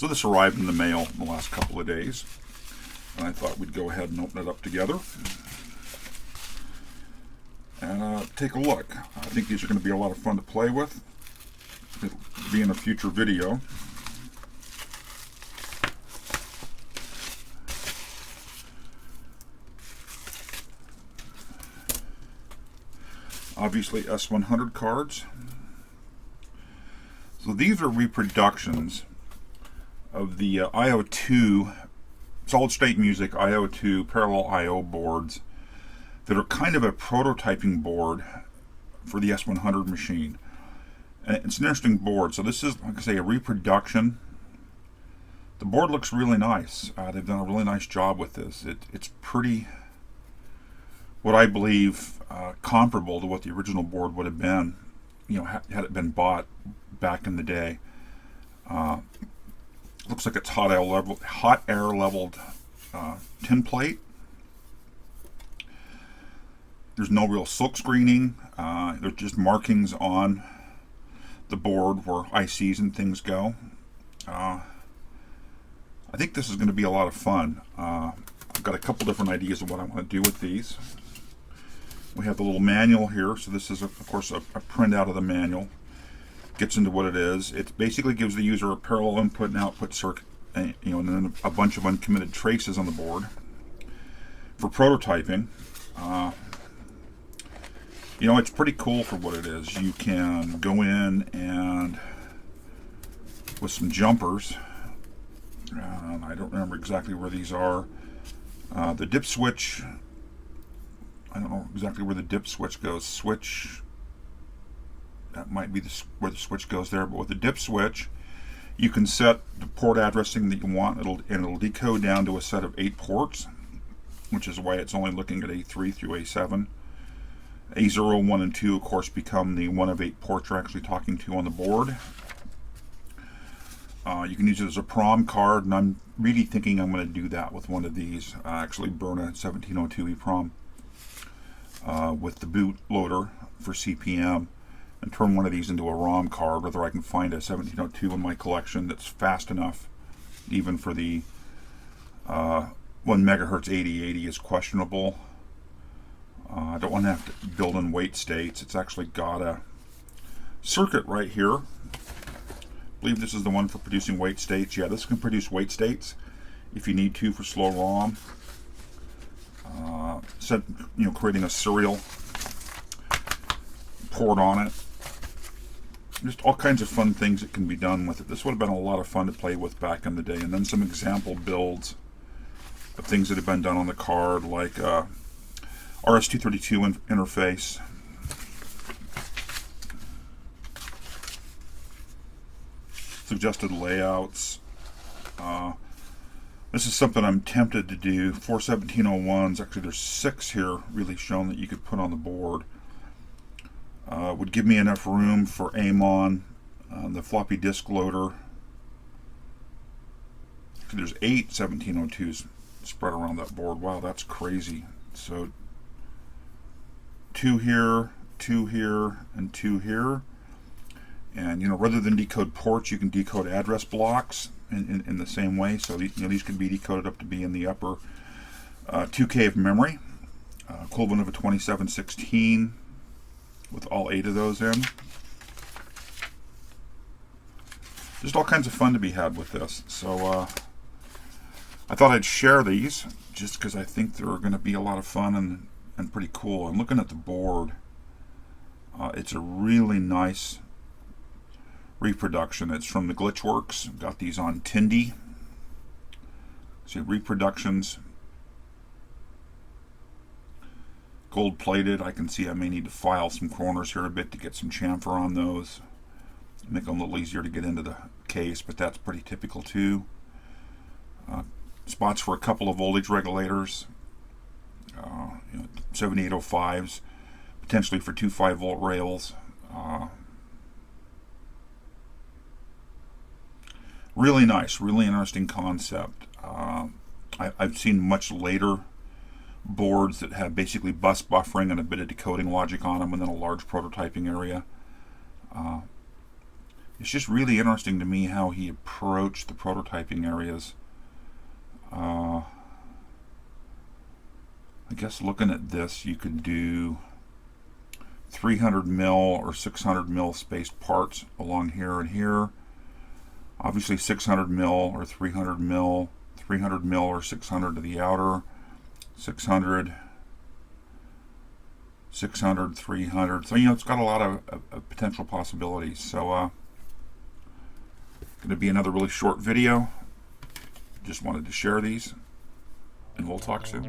So this arrived in the mail in the last couple of days, and I thought we'd go ahead and open it up together and take a look. I think these are going to be a lot of fun to play with. It'll be in a future video. Obviously S100 cards. So these are reproductions of the IO2 solid state music IO2 parallel IO boards that are kind of a prototyping board for the S100 machine. And it's an interesting board. So this is, like I say, a reproduction. The board looks really nice. They've done a really nice job with this. It's pretty, what I believe, comparable to what the original board would have been, you know, had it been bought back in the day. Looks like it's hot air leveled tin plate. There's no real silk screening. There's just markings on the board where ICs and things go. I think this is going to be a lot of fun. I've got a couple different ideas of what I want to do with these. We have the little manual here. So this is, of course, a printout of the manual. Gets into what it is. It basically gives the user a parallel input and output circuit, and then a bunch of uncommitted traces on the board for prototyping. It's pretty cool for what it is. You can go in and with some jumpers. I don't remember exactly where these are. The dip switch. I don't know exactly where the dip switch goes. That might be where the switch goes there, but with the dip switch, you can set the port addressing that you want. It'll decode down to a set of 8 ports, which is why it's only looking at A3 through A7. A0, 1, and 2, of course, become the 1 of 8 ports you're actually talking to on the board. You can use it as a PROM card, and I'm really thinking I'm going to do that with one of these. Actually burn a 1702 EEPROM with the bootloader for CPM. And turn one of these into a ROM card, whether I can find a 1702 in my collection that's fast enough, even for the 1 megahertz 8080 is questionable. I don't want to have to build in wait states. It's actually got a circuit right here. I believe this is the one for producing wait states. Yeah, this can produce wait states if you need to for slow ROM. Creating a serial port on it. Just all kinds of fun things that can be done with it. This would have been a lot of fun to play with back in the day. And then some example builds of things that have been done on the card, like RS-232 interface. Suggested layouts. This is something I'm tempted to do. 4 1701s, actually there's 6 here really shown that you could put on the board. Would give me enough room for AMON, the floppy disk loader. There's 8 1702s spread around that board. Wow, that's crazy. So 2 here, 2 here, and 2 here. And rather than decode ports, you can decode address blocks in the same way. So these can be decoded up to be in the upper 2K of memory, equivalent of a 2716. With all 8 of those in. Just all kinds of fun to be had with this. So I thought I'd share these just because I think they're going to be a lot of fun and pretty cool. I'm looking at the board. It's a really nice reproduction. It's from the Glitchworks. Got these on Tindy. See, reproductions. Gold plated. I can see I may need to file some corners here a bit to get some chamfer on those. Make them a little easier to get into the case, but that's pretty typical too. Spots for a couple of voltage regulators. 7805s, potentially for 2 5-volt rails. Really nice, really interesting concept. I've seen much later boards that have basically bus buffering and a bit of decoding logic on them, and then a large prototyping area. it's just really interesting to me how he approached the prototyping areas. I guess looking at this, you could do 300 mil or 600 mil spaced parts along here and here. Obviously 600 mil or 300 mil, 300 mil or 600 to the outer, 600, 600, 300. So, you know, it's got a lot of potential possibilities. So, going to be another really short video. Just wanted to share these, and we'll talk soon.